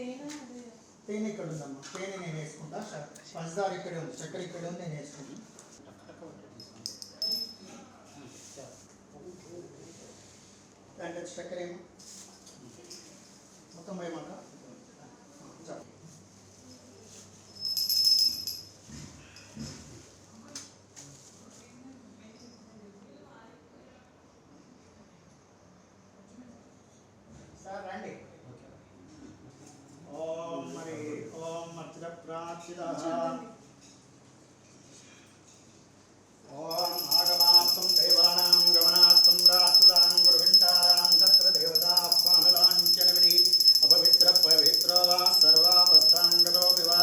తేనె ఇక్కడ ఉందమ్మా, తేనె నేను వేసుకుంటా. పంచదార ఇక్కడే ఉంది, చక్కెర ఇక్కడే ఉంది, నేను వేసుకుంటాను. దాంట్లో చక్కెర ఏమో మొత్తం పోయమాక. సార్ రండి. ఓం మరి ఓం అర్చిత ప్రార్చిత ఓం ఆగమాత్తం దేవానాం గమనాత్తం రాత్రులాం గురువింటారాం తత్ర దేవతాహ్వానలాంఛన విధి అపవిత్ర పవిత్రో వా సర్వావస్థాంగతో వివా.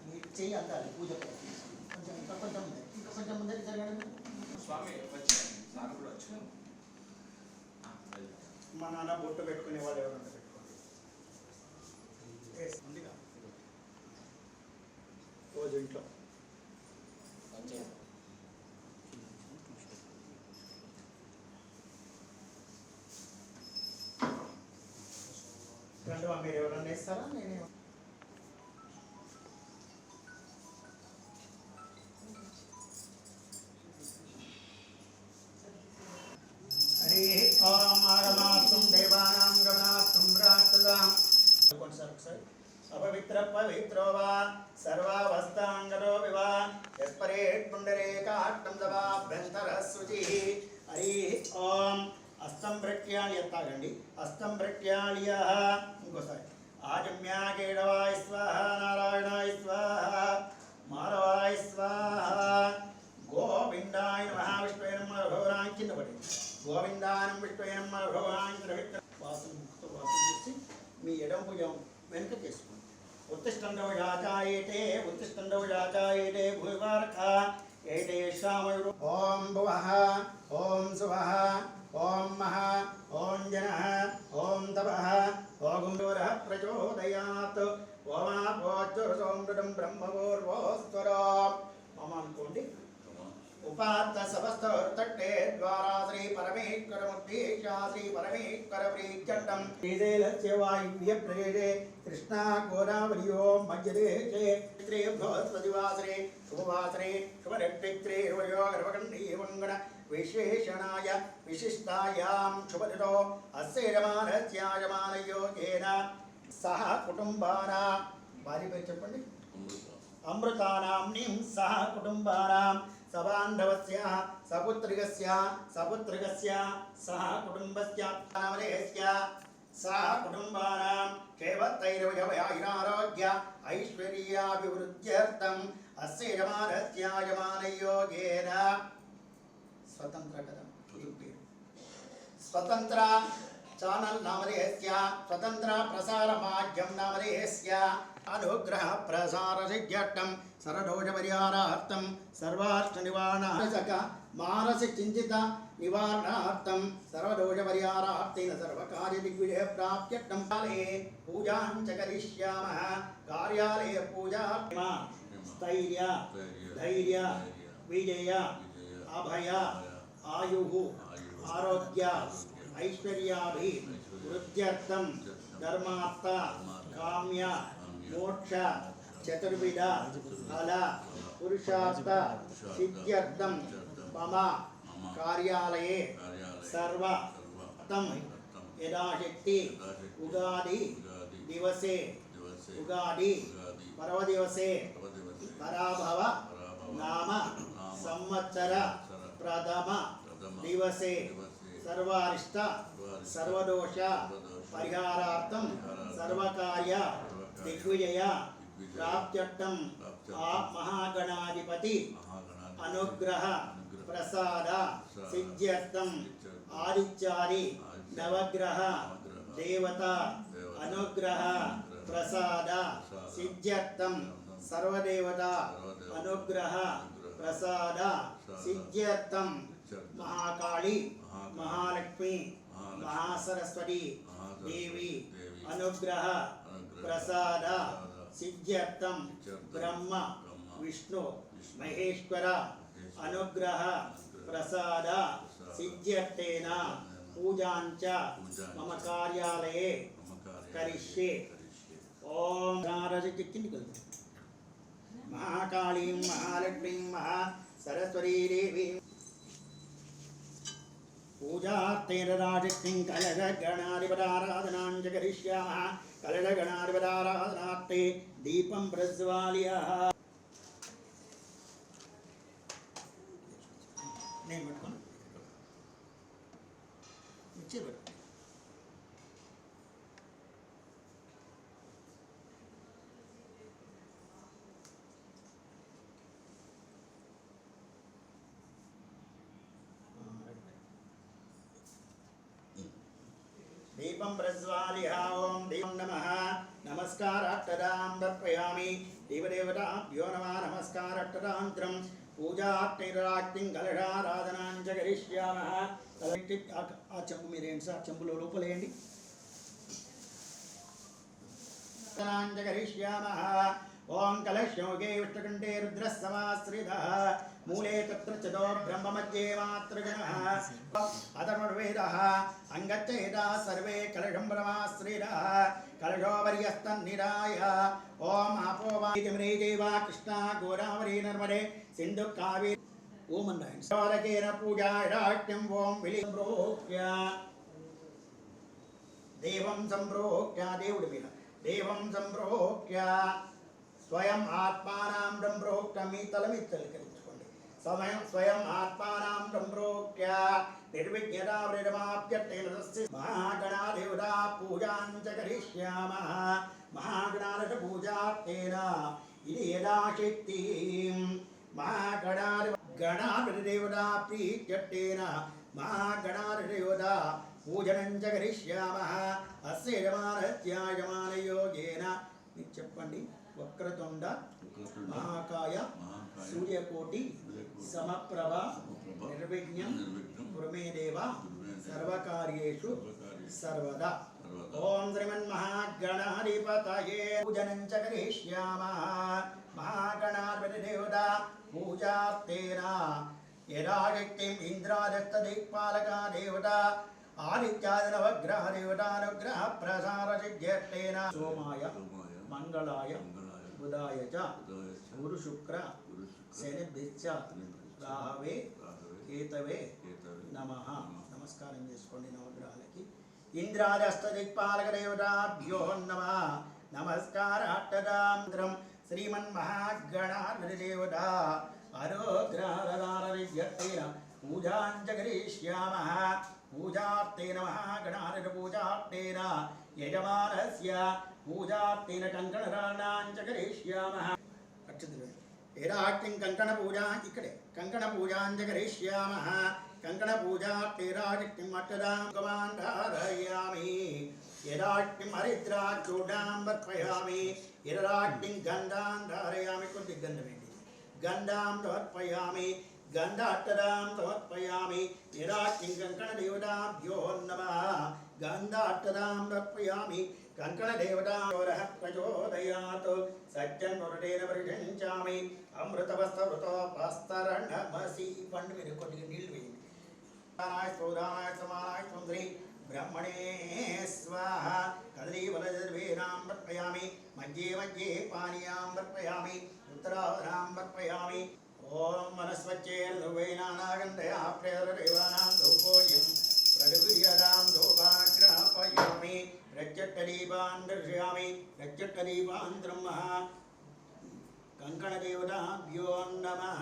మీరు చెయ్యి అందాలి పూజ కొంచెం ఇంకా కొంచెం ముందరికి జరగండి. స్వామి వచ్చాను కూడా వచ్చాను. మా నాన్న బొట్టు పెట్టుకునే వాళ్ళు ఎవరన్నా పెట్టుకోండి. ఉందిగా రోజు ఇంట్లో రెండు మీరు ఎవరన్నా వేస్తారా? నేనే హరి ఓం ఆగమాత్తం దేవానాం గమనాత్తం రాక్షసాం. ఒకసారి అపవిత్ర పవిత్రో వా సర్వావస్థాంగతో వివా యస్పరేట్ పుండరీకాట్టం దవాభ్యంతర శుచి. హరి ఓం అస్తం ప్రఖ్యాళి ఎత్తాగండి. అస్తం ప్రఖ్యాళియ. ఇంకోసారి ఆజమ్యా కేడవాయ స్వాహ నారాయణాయ స్వాహ మాధవాయ స్వాహ గోవిందాయ నమః విష్ణువే నమః భగవాన్ కింద పడింది. గోవిందానం విష్ణువే నమః భగవాన్ వాసన ముక్తో వాసన చేసి మీ ఎడం భుజం వెనుక చేసుకోండి. ఉత్తిష్టండవజాచాయేతే ఉత్తిష్టండవజాచాయేతే భూవారఖ ఏతే శ్యామయుడు. ఓం భువః ఓం శుభః ఓం మహ ఓం జనః ఓం తపః ఓం గుండోరః ప్రచోదయాత్ ఓమాపోజ్వరసోమృతం బ్రహ్మపూర్వోస్వరో మమ అనుకోండి. ఉపాత్త సమస్తవర్తట్టే ద్వారా శ్రీ పరమేశ్వరముద్దేశ శ్రీ పరమేశ్వర ప్రీత్యండం శ్రీశైలస్య వాయువ్య ప్రదేశే కృష్ణా గోదావరియో మధ్యదేశే శ్రీ బృహస్పతివాసరే శుభవాసరే శుభనక్షత్రే రువయో గర్భకంఠీ వంగణ విశేషణాయ విశిష్టాయాం శుభదితో అస్య యజమానస్యాయమానయోగేన సహ కుటుంబానాం. భార్య పేరు చెప్పండి. అమృతానాంనిం సహ కుటుంబానాం సబాంధవస్య సపుత్రికస్య సపుత్రికస్య సహ కుటుంబస్య నామరేస్య సహ కుటుంబానాం క్షేమత్తైర్వయవైరారోగ్య ఐశ్వర్యాభివృద్ధ్యర్థం అస్య యజమానస్యాయమానయోగేన. స్వతంత్ర కదా పేరు. స్వతంత్ర ఛానల్ నామధేయస్య స్వతంత్ర ప్రసార మాధ్యం నామధేయస్య అనుగ్రహ ప్రసార సిద్ధ్యర్థం సర్వదోష పరిహారార్థం సర్వాష్ట నివారణార్థక మానసి చింతిత నివారణార్థం సర్వదోష పరిహారార్థేన సర్వకార్య దిగ్విజయ ప్రాప్త్యర్థం కాలే పూజాం చ కరిష్యామః. కార్యాలయ పూజా స్థైర్య ధైర్య విజయ అభయ ఆయుః ఆరోగ్య ఐశ్వర్యాభివృద్ధ్యర్థం ధర్మార్థ కామ్య మోక్ష చతుర్విధ ఫల పురుషార్థ సిద్ధ్యర్థం మమ కార్యాలయే సర్వతం యథాశక్తి ఉగాది దివసే ఉగాది పర్వదివసే పరాభవ నామ సంవత్సర ప్రథమ దివసే సర్వారిష్ట సర్వదోష పరిహారార్థం సర్వకార్య దిగ్విజయ ప్రాప్త్యర్థం ఆ మహాగణాధిపతి అనుగ్రహ ప్రసాద సిద్ధ్యర్థం ఆదిత్యాది నవగ్రహ దేవత అనుగ్రహ ప్రసాద సిద్ధ్యర్థం సర్వదేవత అనుగ్రహ ప్రసాద సిద్ధ్యర్థం మహాకాళి మహాలక్ష్మి మహాసరస్వతి దేవి అనుగ్రహ ప్రసాద సిద్ధ్యర్థం బ్రహ్మ విష్ణు మహేశ్వర అనుగ్రహ ప్రసాద సిద్ధ్యర్థేన పూజాంచ మమ కార్యాలయే కరిష్యే. ఓం కింది కలుగు. మహాకాళీం మహాలక్ష్మీం మహా సరస్వతీ దేవీం పూజార్థేన రాజక్ష్మీం కలశగణాధిపతారాధనాంచ కరిష్యామః. కలశగణాధిపతారాధనార్థే దీపం ప్రజ్వాల్యః. నేను పెట్టుకోను మిక్సీ పెట్టు. దీపం ప్రజ్వాల్య. ఓం దీపం నమః. నమస్కారాట్టదాం దర్పయామి. దేవదేవతాభ్యో నమః. నమస్కారాట్టదాంత్రం పూజార్థైరాక్తిం కలశారాధనాంచ కరిష్యామః. ఆ చెంబు మీరేంటి సార్, చెంబులో లోపలేయండి. కరిష్యామః. ఓం కలశోగే విష్ణుకంఠే రుద్రస్సమాశ్రితః. మూలే తత్ర చదో బ్రహ్మ మధ్యే మాతృగణః. అధర్వణవేదః అంగచ్ఛేదా సర్వే కలశం బ్రహ్మాశ్రితః. కలశోపర్యస్తన్నిరాయ. ఓం ఆపో వాయుజమనే దేవా కృష్ణ గోదావరి నర్మదే సింధు కావేరీ. ఓం అన్నాయన సోదకేన పూజాయాక్యం. ఓం విలి సంప్రోక్య దేవం సంప్రోక్య. దేవుడి మీద దేవం సంప్రోక్య స్వయం ఆత్మానాం బ్రహ్మోక్త. మీ తలమిత్తలికరించుకోండి. స్వయం ఆత్మానాం బ్రహ్మోక్య నిర్విజ్ఞతాప్యర్థేన మహాగణాదేవతా పూజాంచ కరిష్యామః. మహాగణాదేవత పూజార్థేన ఇది యథాశక్తి మహాగణాధిపతిదేవతా ప్రీత్యర్థేన మహాగణాధిపతిదేవతా పూజనంచ కరిష్యామః. అస్య యజమానస్య యోగేన. మీరు చెప్పండి. వక్రతుండ మహాకాయ సూర్యకోటి సమప్రభ నిర్విఘ్నం కురుమే దేవ సర్వకార్యేషు సర్వదా. ఓం శ్రీమన్మహాగణాధిపతయే పూజనంచ కరిష్యామః. మహాగణాధిపతిదేవతా పూజార్థేన యథాశక్తిం ఇంద్రాదత్తదిక్పాలకా దేవతా ఆదిత్యాది నవగ్రహ దేవతానుగ్రహ ప్రసార సిద్ధ్యర్థేన సోమాయ మంగళాయ బుధాయ చ గురు శుక్ర శనిభ్యశ్చ రాహవే కేతవే నమః. నమస్కారం చేసుకోండి నవగ్రహాలకి. ఇంద్రాదస్తదిక్పాలక దేవతాభ్యో నమః. నమస్కారాట్టదాంత్రం శ్రీమన్మహాగణాధిపతిదేవతా అనుగ్రహదానవిద్యర్థేన పూజాంచ కరిష్యామః. పూజార్థేన మహాగణాధిపతి పూజార్థేన యజమానస్య పూజార్థేన కంకణధారణాంచ కరిష్యామః. ఏరాక్తిం కంకణ పూజ ఇక్కడే కంకణ పూజాంచ కరిష్యామః. కంకణ పూజార్థేరాక్తిం అట్టదాం గమాంధారయామి. యదాక్తిం హరిద్రాచూడాం వర్పయామి. యదాక్తిం గంధాం ధారయామి. కొద్ది గంధం ఏంటి. గంధాం సమర్పయామి. గంధాట్టదాం సమర్పయామి. యదాక్తిం కంకణ దేవతాభ్యో నమః. గంధాట్టదాం సమర్పయామి. కంకణ దేవతారః ప్రచోదయాత్. సజ్జన్మరుడేన పరిగణించామి. అమృతవస్తృతోపస్తరణమసి. పండు మీరు కొద్దిగా నీళ్ళు వేయండి. సోదానాయ సమానాయ సుందరి బ్రహ్మణే స్వాహ. కదలీవలజర్వేనాం వర్పయామి. మధ్యే మధ్యే పానీయాం వర్పయామి. ఉత్తరావధాం వర్పయామి. ఓం మనస్వచ్చేర్వేనానాగంధయా ప్రేరదేవానాం ధూపోయం ప్రతిగృహ్యతాం ధూపాగ్రాపయామి. రజ్జట్టదీపాన్ దర్శయామి. రజ్జట్టదీపాన్ బ్రహ్మః. కంకణదేవతాభ్యో నమః.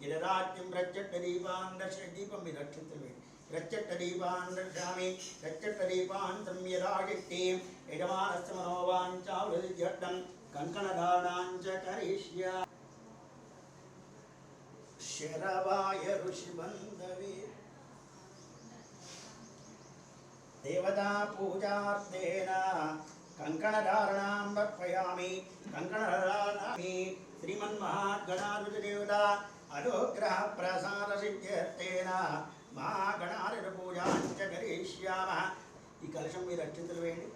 యదాక్తిం రజ్జట్టదీపాన్ దర్శయ. దీపం మీద అక్షంతలు వేయండి. రజ్జట్టదీపాన్ దర్శయామి. రజ్జట్టదీపాంతం యదాశక్తిం యజమానస్య మనోవాంఛావృద్ధ్యర్థం కంకణధారణాంచ కరిష్యామి. శరవాయ ఋషిబంధవే. దేవతా పూజార్థేన కంకణధారణాం వర్పయామి. కంకణధారణామి. శ్రీమన్మహాగణాధిపతిదేవతా అనుగ్రహ ప్రసార సిద్ధ్యర్థేన మహాగణాధిపతి పూజాంచ కరిష్యామః. ఈ కలశం మీరు అక్షంతలు వేయండి.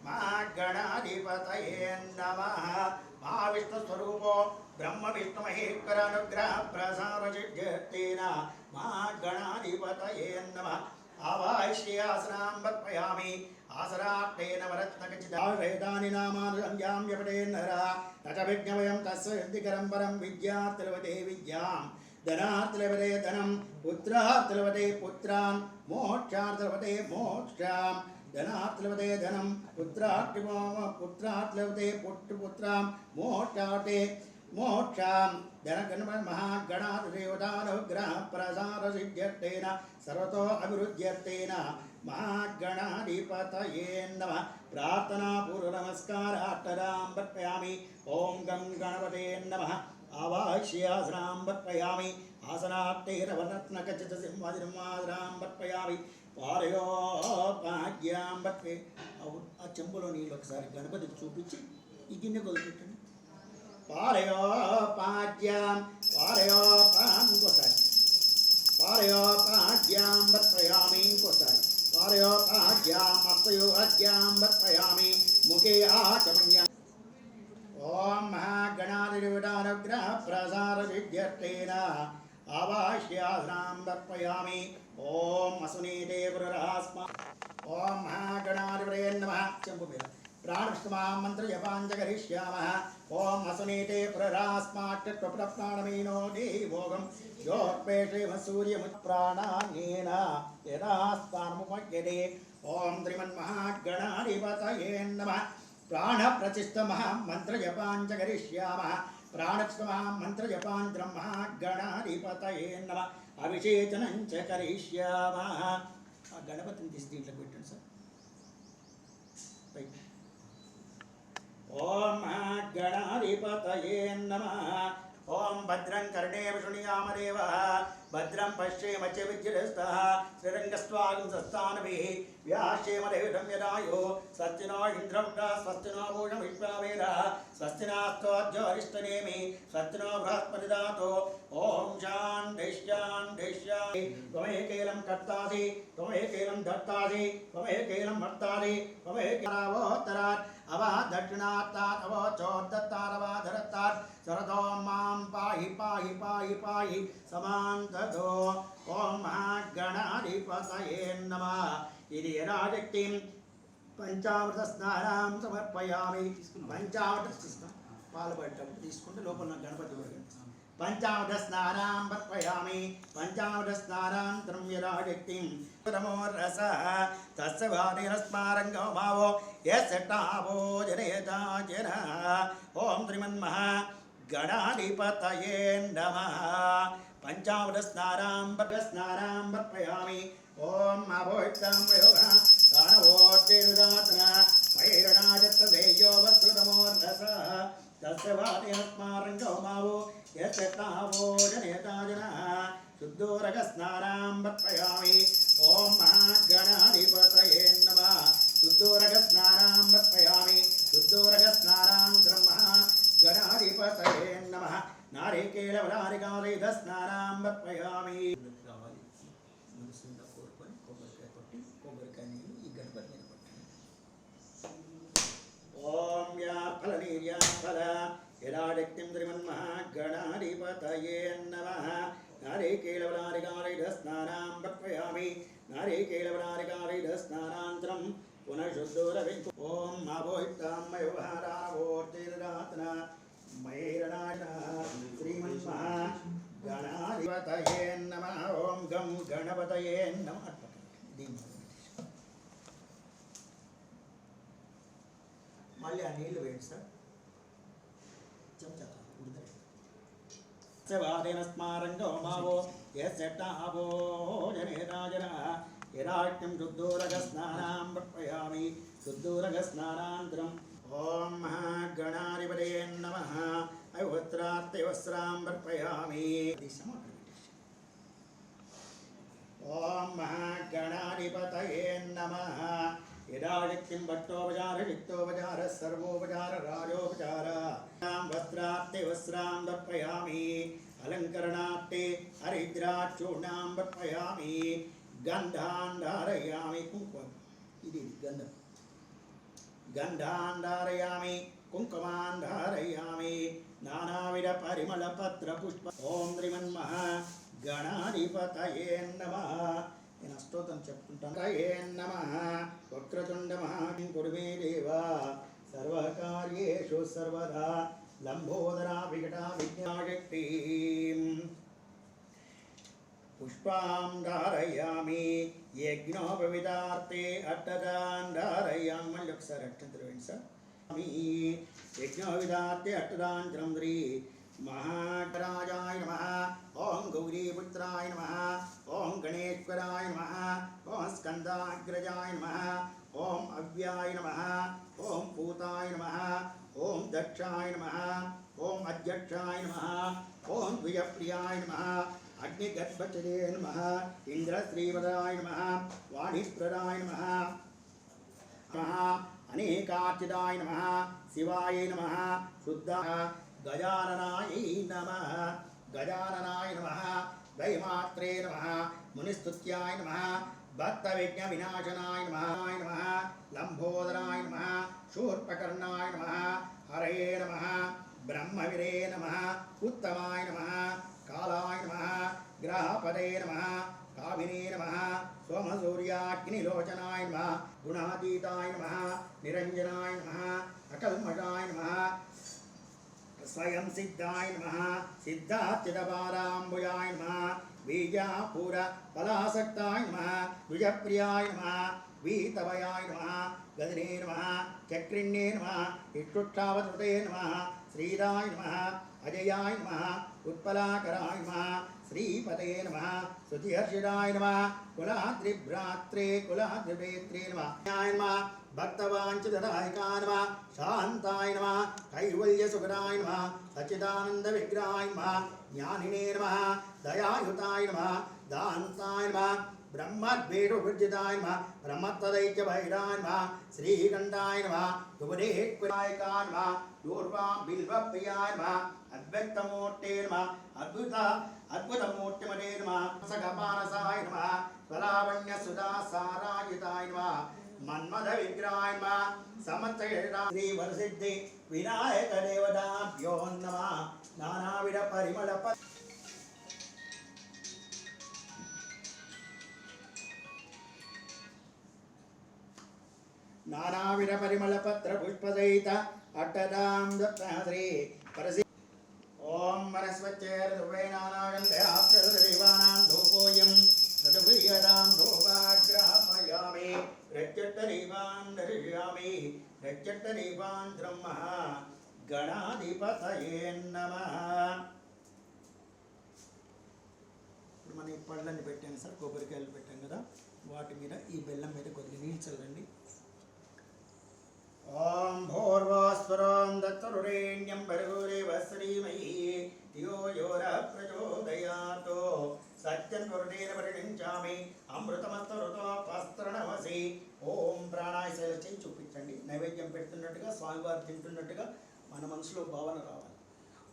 మహాగణాధిపతయే నమః. మహావిష్ణు స్వరూపో బ్రహ్మ విష్ణు మహేశ్వర అనుగ్రహ ప్రసార సిద్ధ్యర్థేన మహాగణాధిపతయే నమః. आवाह्यासनां वर्पयामि आसराट्टेन वरत्नकचिता वेदानि नामानि संज्ञां व्यपठेन्नरा न च विज्ञमयं तस्य सिद्धिकरं परं विद्यार्थलवते विद्यां धनार्थलवते धनं पुत्रार्थलवते पुत्रान् मोक्षार्थलवते मोक्षां धनार्थलवते धनं पुत्रार्थलवते पुत्रां मोक्षार्थे मोक्षां महागणाधिदेवतानुग्रह प्रसार सिद्ध्यर्थेन सर्वतो अभिवृद्ध्यर्थेन महागणाधिपतये नमः प्रार्थना पूर्व नमस्कारार्थरां वर्पयामि ओं गं गणपते नमः आवाह्यासनां वर्पयामि आसनार्थैरवरत्नखचितसिंहादिर्मादरां वर्पयामि पारयोपाग्यां वर्पे ఆ చెంబులో నీళ్ళు ఒకసారి గణపతికి చూపించి ఈ గిన్నె కొలిపెట్టండి पारयोपाद्यां इंकोसारी पारयोपाद्यां वर्पयामि इंकोसारी पारयोपाद्यां अस्तयोपाद्यां वर्पयामि मुखे आचमन्यां ओम महागणाधिदेवतानुग्रह प्रसार सिद्ध्यर्थेन आवाह्यासनां वर्पयामि ओम असुनीते पुररास्मा ओम महागणाधिपतये नमः चंबुमेला प्राणष्टमां मंत्र जपाञ्च करिष्यामः ओम असुनीते पुररास्माट्टप्राणमीनो देवोगं योपेशेम सूर्यमुत्प्राणानेन यदास्तान्मुपद्यते ओम श्रीमन्महागणाधिपतये नमः प्राणप्रतिष्ठमः मंत्र जपाञ्च करिष्यामः प्राणष्टमां मंत्र जपाञ्च महागणाधिपतये नमः अभिषेचनं च करिष्यामः गणपतिని తీసి దీంట్లో పెట్టండి సార్ ओम गणाधिपतये नमः ओम भद्रं कर्णेव शृणुयामदेवः भद्रं पश्येम च विज्रस्तः श्रीरङ्गस्वागं सस्तानभिः व्यास्येम देवं यदायो स्वस्तिनो इन्द्रं स्वस्तिनो भूषं विश्ववेदः स्वस्तिनास्तोज्योरिष्टनेमि स्वस्तिनो बृहस्पतिदातो ओम शान्ति शान्ति शान्ति त्वमेकेलं कर्तासि त्वमेकेलं धर्तासि त्वमेकेलं भर्तासि त्वमेकेलावोत्तरात् अव दक्षिणात्तात् अव चोद्दत्तात् अव धरत्तात् सरतो मां पाहि पाहि पाहि पाहि समान्ततो ओम महागणाधिपतये नमः इति यदादित्यं पंचामृतस्नानां समर्पयामि पंचामृत पालबट्टం తీసుకుంటే లోపల గణపతి पंचामृतस्नानां वर्पयामि पंचामृतस्नानान्तरं यदादित्यं नमो रसः तस्य वादिनस्मारङ्गो भावो यस्य तावो जनेता जनः ओम श्रीमन्महागणाधिपतये नमः पंचामृतस्नानां वर्पयामि ओम अभोक्तं योगः कानवोच्चेदुदातना मैरणाजत्तदेयो वस्तुतमो रसः तस्य वादिनस्मारङ्गो भावो यस्य तावो जनेता जनः शुद्धोरगस्नानां वर्पयामि ओम महागणाधिपतये नमः शुद्धोरगस्नानां वर्पयामि शुद्धोरगस्नानान्तरं महागणाधिपतये नमः नारिकेलवलारिकादस्नानां वर्पयामि ओम या फलनीर्या फल यदादित्यं श्रीमन्महागणाधिपतये नमः नारिकेलवलारिकादस्नानां वर्पयामि नारिकेलवलारिकादस्नानान्तरं पुनः शुद्धोरविं ओम अभोक्तां व्यवहारावोर्तिर्दातना मैरणाय श्रीमन्महागणाधिपतये नमः ओम गं गणपतये नमः మళ్ళీ ఆ నీళ్లు వేయండి సార్ చెంచా ఉడతాయి స్మారంగో మావో యస్యటావో జనేరాజనః యదాఖ్యం శుద్ధోరగస్నానాం वर्पयामि శుద్ధోరగస్నానాంతరం ఓం మహాగణాధిపతయే నమః అవివస్త్రార్తే వస్త్రాం वर्पयामि ఓం మహాగణాధిపతయే నమః यदादित्यं भट्टोपचार चित्तोपचार सर्वोपचार राजोपचार वस्त्रार्थे वस्त्रां वर्पयामि अलङ्करणार्थे हरिद्राचूर्णां वर्पयामि गन्धान् धारयामि कुङ्कुमम् इति गन्धं गन्धान् धारयामि कुङ्कुमान् धारयामि नानाविधपरिमलपत्रपुष्प ॐ श्रीमन्महागणाधिपतये नमः स्तोत्रं చెప్పుకుంటాను. ఏ నమః వక్రతుండ మహాం కుర్మే దేవా సర్వకార్యేషు సర్వదా లంబోదరా వికటా విజ్ఞాశక్తి. పుష్పాం ధారయామి యజ్ఞోపవితార్తే అట్టదాన్ ధారయామి. మళ్ళీ ఒకసారి అట్టంతరం వేయండి సార్. యజ్ఞోపవితార్తే అట్టదాంతరం శ్రీ महागणाय नमः। ओं गौरीपुत्राय नमः। ओं गणेश्वराय नमः। ओं स्कंदाग्रजाय नमः। ओं अव्याय नमः। ओं पूताय नमः। ओं दक्षाय नमः। ओं अध्यक्षाय नमः। ओं द्विजप्रियाय नमः। अग्निगर्भचरे नमः। इंद्रश्रीवराय नमः। वाणीप्रदाय नमः। अनेकार्चिताय नमः। शिवाय नमः। शुद्धः गजाननाय नमः। गजाननाय नमः। दैमात्रे नमः। मुनिस्तुत्याय नमः। भक्तविघ्नविनाशनाय नमः। लंबोदराय नमः। शूर्पकर्णाय नमः। हरये नमः। ब्रह्मवीरे नमः। उत्तमाय नमः। कालाय नमः। ग्रहपदे नमः। कामिने नमः। सोमसूर्याग्निलोचनाय नमः। गुणातीताय नमः। निरंजनाय नमः। अकल्मषाय नमः। स्वयं सिद्धाय नमः। सिद्धाच्युतपादाम्बुजाय नमः। बीजापुर फलासक्ताय नमः। द्विजप्रियाय नमः। वीतवयाय नमः। गदिने नमः। चक्रिण्ये नमः। इष्टुक्षावधृते नमः। श्रीराय नमः। अजयाय नमः। उत्पलाकराय नमः। श्रीपते नमः। सुतिहर्षिताय नमः। कुलाद्रिभ्रात्रे कुलाद्रिभेत्रे नमः। भक्तवांछितदायकाय नमः। शान्ताय नमः। कैवल्यसुखदाय नमः। सच्चिदानन्दविग्रहाय नमः। ज्ञानिने नमः। दयायुताय नमः। दान्ताय नमः। ब्रह्मद्वेषवर्जिताय नमः। ब्रह्मत्तदैत्यभैराय नमः। श्रीकण्ठाय नमः। शुभदेह्कुलायकाय नमः। दूर्वा बिल्वप्रियाय नमः। अद्वैतमूर्ते नमः। अद्भुतमूर्तिमते नमः। सगपानसाय नमः। स्वलावण्यसुधासाराजिताय नमः। मन्मथ विग्रहाय नमः। समर्थयेता श्रीवरसिद्धि विनायक देवताभ्यो नमः। नानाविध परिमल नानाविध परिमल पत्र पुष्पसहित अट्टदां दत्तश्री परसि ओम मनस्वच्चैर्दुर्वैनानागन्धया प्रसृतिदेवानां धूपोऽयं तदुपीयतां धूपाग्रापयामि। रज्जट्टदीपान् दर्शयामि। रज्जट्टदीपान् ब्रह्मः गणाधिपतये नमः। ఇప్పుడు మనం ఈ పళ్ళని పెట్టాను సార్, కొబ్బరికాయలు పెట్టాం కదా, వాటి మీద ఈ బెల్లం మీద కొద్దిగా నీళ్ళు చల్లండి. ओम भूर्भुवस्वरं दत्तरुरेण्यं भर्गोदेवश्रीमयी धियो यो नः प्रचोदयात्। सत्यं वरुणेन परिणिञ्चामि अमृतमस्तु ऋतोपस्तरणमसि. ఓం ప్రాణాయ చేసి చూపించండి. నైవేద్యం పెడుతున్నట్టుగా, స్వామివారు తింటున్నట్టుగా మన మనసులో భావన రావాలి.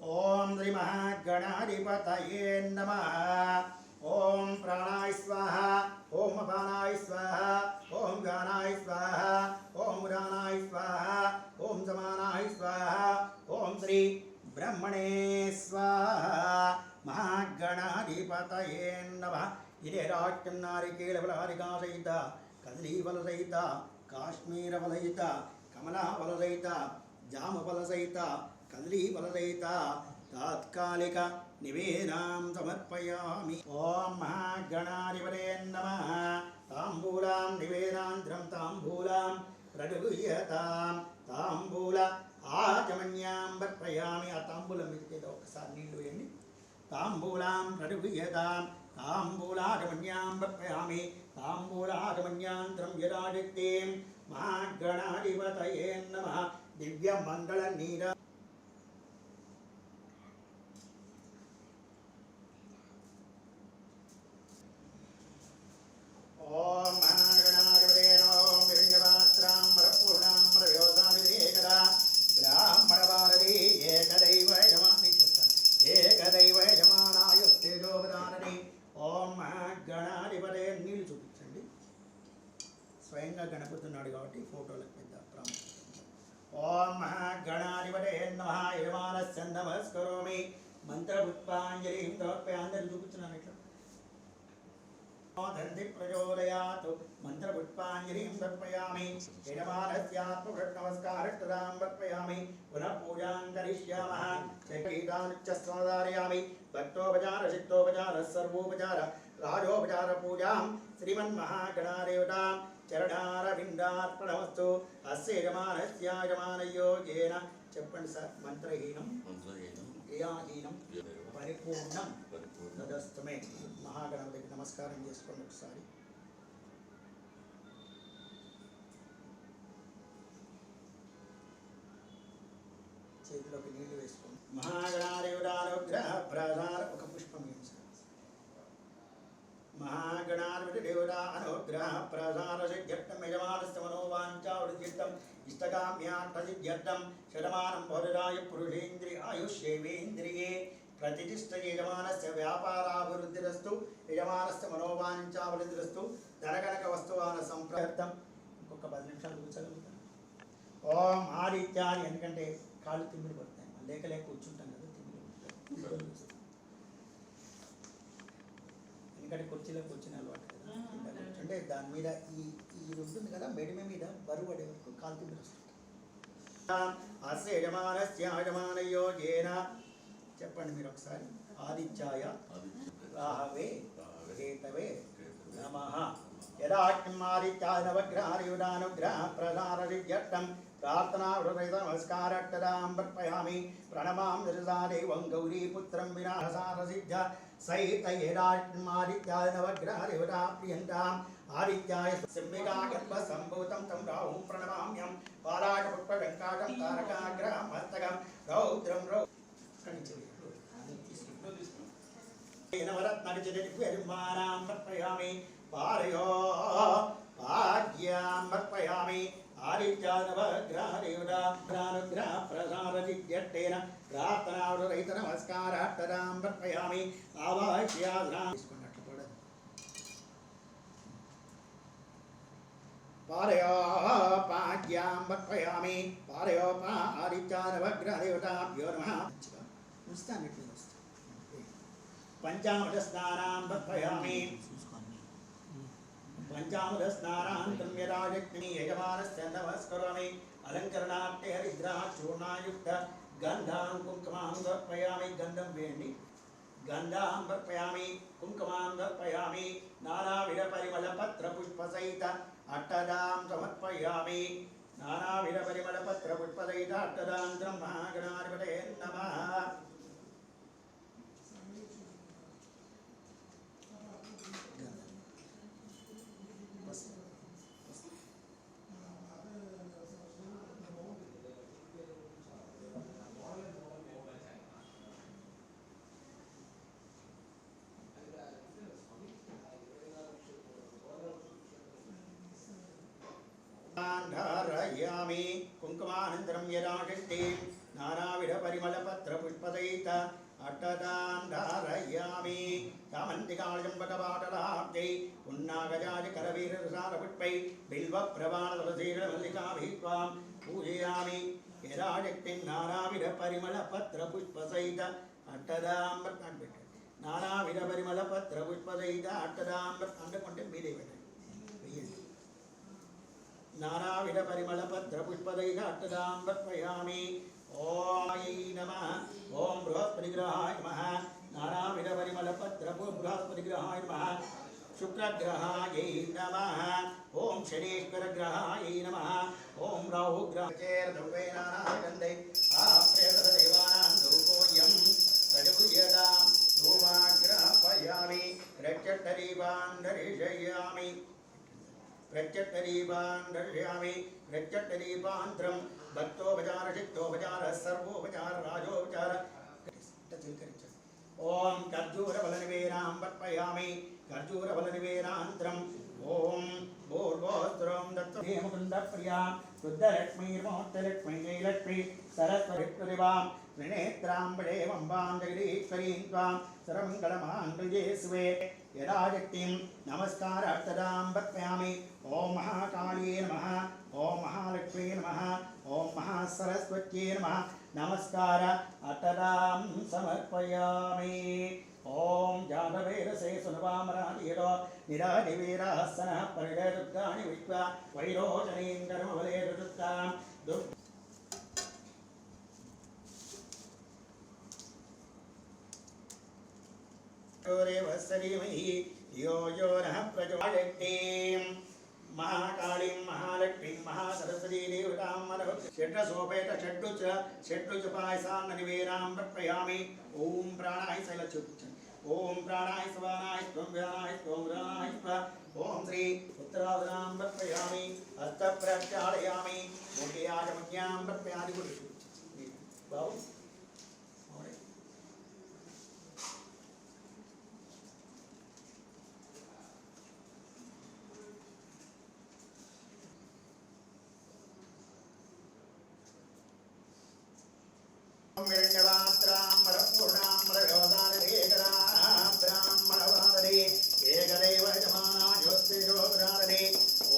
ఓం శ్రీ మహాగణాధిపతయే నమః. ఓం ప్రాణాయ స్వాహ. ఓం అపానాయ స్వాహ. ఓం గానాయ స్వాహ. ఓం ఉదానాయ స్వాహ. ఓం సమానాయ స్వాహ. ఓం శ్రీ బ్రహ్మణే స్వాహ. మహాగణాధిపతయే నమః. ఇదే రాజ్యం నారికేళఫలాదికా సహిత, కదలీఫల సహిత, కాశ్మీర ఫల సహిత, కమలా ఫల సహిత, జామ ఫల సహిత, కదలీఫల సహిత తాత్కాలిక నివేదాం సమర్పయామి. ఓం మహాగణాధిపతే నమః. తాంబూలాం నివేదాంతరం తాంబూలాం ప్రగృహ్యతాం. తాంబూల ఆచమన్యాం సమర్పయామి. ఆ తాంబూలం మీద ఒకసారి నీళ్లు వేయండి. తాంబూలాం ప్రగృహ్యతాం. తాంబూలాచమన్యాం సమర్పయామి. తాంబూలాచమన్యాంతరం యదాదిత్యం. మహాగణాధిపతయే నమః. దివ్యమంగళ నీర ఓం మహాగణాధిపతే నమః. ఓం విరంజపాత్రాం వరపూర్ణాం వరవ్యోధానిదేకదా బ్రాహ్మణ భారతి ఏకదైవ యజమాని చెప్తాను. ఏకదైవ యజమానాయుస్తేజోపదానని. ఓం మహాగణాధిపతే. నీళ్ళు చూపించండి. స్వయంగా గణపతి ఉన్నాడు కాబట్టి ఫోటోలకు పెద్ద ప్రాముఖ్యత. ఓం మహాగణాధిపతే నమః. యజమానస్య నమస్కరోమి. మంత్రపుష్పాంజలిం సమర్పయామి. అందరూ చూపించున్నాను ఇట్లా. ధంతి ప్రచోదయాత్ మంత్రపుష్పాంజలిం సమర్పయామి యజమానస్యాత్మనమస్కారం సమర్పయామి పునః పూజాం కరిష్యామः చక్రీతానుచ్చస్వాదారయామి భక్తోపచార చిత్తోపచార సర్వోపచార రాజోపచార పూజాం శ్రీమన్మహాగణాదేవతాం చరణారవిందార్పణమస్తు అస్య యజమానస్యాయమానయోగేన చెప్పండి సార్ మంత్రహీనం క్రియాహీనం పరిపూర్ణం తదస్తమే మహాగణపతికి నమస్కారం చేసుకోండి ఒకసారి. చేతిలోకి నీళ్లు వేసుకోండి. మహాగణాదేవతానుగ్రహ ప్రసార ఒక పుష్పం సార్. మహాగణాధిపతిదేవతా అనుగ్రహ ప్రసార సిద్ధ్యర్థం యజమానస్య మనోవాంఛావృద్ధ్యర్థం ఇష్టకామ్యార్థసిద్ధ్యర్థం శతమానం భవదాయ పురుషేంద్రియ ఆయుష్యేవేంద్రియే ప్రతిష్ఠ యజమానస్య వ్యాపారాభివృద్ధిరస్తు యజమానస్య మనోవాంఛావృద్ధిరస్తు ధనకనక వస్తువాన సంప్రాప్తం. ఇంకొక 10 నిమిషాలు కూర్చోగలుగుతాం. ఓం ఆదిత్యాని ఎందుకంటే కాళ్ళు తిమ్మిడి పడతాయి, లేక కూర్చుంటాం కదా తిమ్మిడి ఎందుకంటే కుర్చీలో కూర్చునే అలవాటు కదా. అంటే దాని మీద ఇది ఉంటుంది కదా, మెడిమ మీద బరువు పడే వరకు కాలు తిమ్మిడి వస్తుంది. అస్య యజమానస్యాయమానయోగేన చెప్పండి మీరు ఒకసారి. ఆదిత్యాయ రాహవే కేతవే నమః. యదాత్మాదిత్యాయ నవగ్రహానుగ్రహ ప్రసార సిద్ధ్యర్థం ప్రార్థనా హృదయ నమస్కారాం సమర్పయామి ప్రణమాం దశసాదేవం గౌరీపుత్రం వినాశసార సిద్ధ సహిత యదాత్మాదిత్యాయ నవగ్రహ దేవతా ప్రియంతాం ఆదిత్యాయ సింహికా గర్భ సంభూతం తం రాహుం ప్రణమామ్యం పారాట పుష్ప వెంకాటం తారకాగ్రహం హస్తకం రౌద్రం నవరత్నవిమానాం సమర్పయామి పారయో భాగ్యాం సమర్పయామి ఆదిత్యాయ నవగ్రహ దేవతానుగ్రహ ప్రసార సిద్ధ్యర్థేన ప్రార్థనావృత నమస్కారాం సమర్పయామి ఆవాహ్యాద్రాం తీసుకున్నట్లు కూడా పారయో భాగ్యాం సమర్పయామి పారయో ఆదిత్యాయ నవగ్రహ దేవతాభ్యో నమః. వస్తాను పంచామృత స్నానాం సమర్పయామి పంచామృత స్నానాంతం యదాజగ్ని యజమానస్య నమస్కరోమి అలంకరణార్థే హరిద్రా చూర్ణాయుక్త గంధాం కుంకుమాం సమర్పయామి. గంధం వేయండి. గంధాం సమర్పయామి కుంకుమాం సమర్పయామి నానావిధ పరిమళ పత్ర పుష్ప సహిత అట్టదాం సమర్పయామి నానావిధ పరిమళ పత్ర పుష్ప సహిత అట్టదాం బ్రహ్మగణాధిపతయే నమః. ధారయామి కుంకుమానంతరం యదాశక్తి నానావిధ పరిమళ పత్ర పుష్పసహిత అట్టదాం ధారయామి చామంతికాళంబకపాటలాబ్జై పున్నాగజాది కరవీర రసాల పుష్పై బిల్వ ప్రవాణ తులసీర మల్లికాభిత్వాం పూజయామి యదాశక్తి నానావిధ పరిమళ పత్ర పుష్పసహిత అట్టదాం నానావిధ పరిమళ పత్ర పుష్పసహిత అట్టదాం అందుకుంటే మీదే పెట్టండి వెయ్యండి. నానావిధ పరిమళ పత్ర పుష్పదైః అట్టదాం సమర్పయామి. ఓం నమః. ఓం బృహస్పతిగ్రహాయ నమః. నానావిధ పరిమళ పత్ర బృహస్పతిగ్రహాయ నమః. శుక్రగ్రహాయ నమః. ఓం శనీశ్వరగ్రహాయ నమః. ఓం రాహుగ్రహేర్ధవే నానాగంధై ఆప్రేతదేవానాం ధూపోయం ప్రజుయతాం ధూమాగ్రహపయామి రక్షట్టరీవాన్ దర్శయామి ప్రత్యక్షరీపాన్ దర్శయామి ప్రత్యక్షరీపాంత్రం భక్తోపచార చిత్తోపచార సర్వోపచార రాజోపచార చిలకరించండి. ఓం ఖర్జూరఫలనివేనాం సమర్పయామి ఖర్జూరఫలనివేనాంత్రం ఓం భూర్భోస్త్రం దత్తేమృందప్రియా శుద్ధలక్ష్మీర్మోత్తలక్ష్మీ జయలక్ష్మీ సరస్వతివాం త్రినేత్రాంబడేవంబాం జగదీశ్వరీం త్వాం సర్వమంగళమాంగళ్యే శివే యదాశక్తిం నమస్కారార్థదాం సమర్పయామి. ఓం మహాకాళీ నమః. ఓం మహాలక్ష్మీ నమః. ఓం మహాసరస్వత్యై నమః. నమస్కార అట్టదాం సమర్పయామి. ఓం జాతవేరసే సునవామరాధీరో నిరాదివీరహస్సనః పరిడదుర్గాణి విశ్వ వైరోచనీం కర్మవలే రుతుత్తాం వత్సరీమహి ధియో యో నః ప్రచోదయత్తే महाकालीं महालक्ष्मीं महासरस्वती देवतां मनः षड्रसोपेत षड्रुच पायसान् निवेदां प्रयामि ओम प्राणाय शैलचुच्च ओम प्राणाय स्वानाय त्वं व्यानाय त्वं व्यानाय ओम श्री उत्तरावदां प्रयामि हस्त प्रक्षालयामि मोटियाजमन्यां प्रयामि गुरु बाबू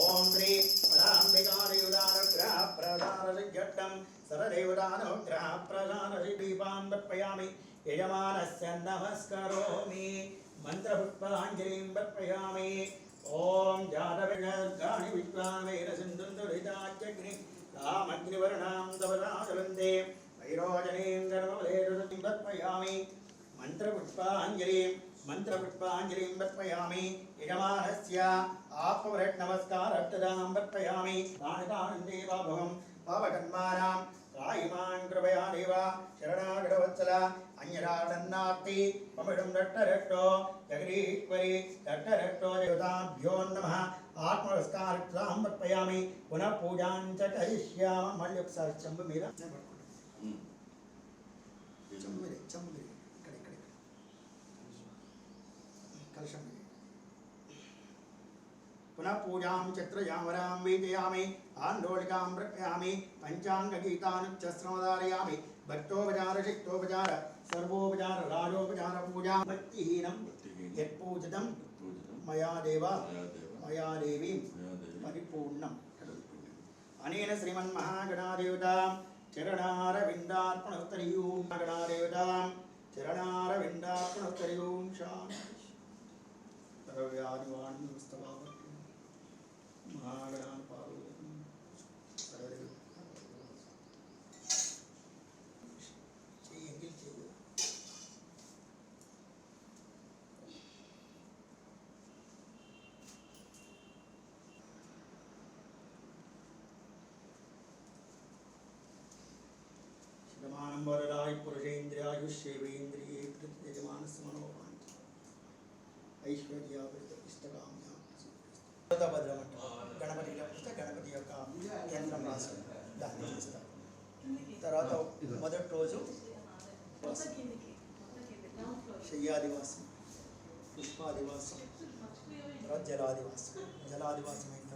ओम श्री परांबिकायुदानुग्रह प्रदानसिद्धं सरदेवतानुग्रह प्रदानसिद्धीपां दर्पयामि यजमानस्य नमस्करोमि मंत्रपुष्पाञ्जलिं दर्पयामि ओम जातवेदानि विद्वान्वेरसिन्धुन्दुरिताच्यग्नि रामग्निवर्णां तवराजवन्दे वैरोचनीं गर्भवलेरुतिं दर्पयामि मंत्रपुष्पाञ्जलिं दर्पयामि यजमानस्य आपवृत् नमस्कारं दर्पयामि दानिदानं देवाभवं पावकर्माणां रायिमान् कृपया देव शरणागतवत्सल अन्यराडन्नास्ति पमिडं रट्टरट्टो जगदीश्वरी रट्टरट्टो देवताभ्यो नमः आत्मनमस्कारं दर्पयामि पुनः पूजां च करिष्यामि मళ్ళీ ఒకసారి చెంబు మీద చెంబు ఇక్కడ कलशं पुनः पूजां चत्रयामरां वीजयामि आन्दोलिकां प्रपयामि पञ्चाङ्गगीतानुच्चस्रमधारयामि भक्तोपचार शिक्तोपचार सर्वोपचार राजोपचार पूजा भक्तिहीनं यत्पूजितं मया देव मया देवी परिपूर्णम् अनेन श्रीमन्महागणादेवतां चरणारविन्दार्पणोत्तरीयूं गणादेवतां चरणारविन्दार्पणोत्तरीयूं शान्ति सर्वव्याधिवान् स्तवावति महागणान् पार्वती सर्वदेव చెయ్యండి చెయ్యి శివమానం వరదాయ పురుషేంద్రియాయుష్యేవేంద్రియే యజమానస్య మనోవాంఛ ఐశ్వర్యావృత ఇష్టకామ్య భద్రమంట గణపతి పుస్తక గణపతి యొక్క యంత్రం రాసి దాన్ని చేస్తారు. తర్వాత మొదటి రోజు శయ్యాదివాసం పుష్పాదివాసం తర్వాత జలాదివాసం అయిన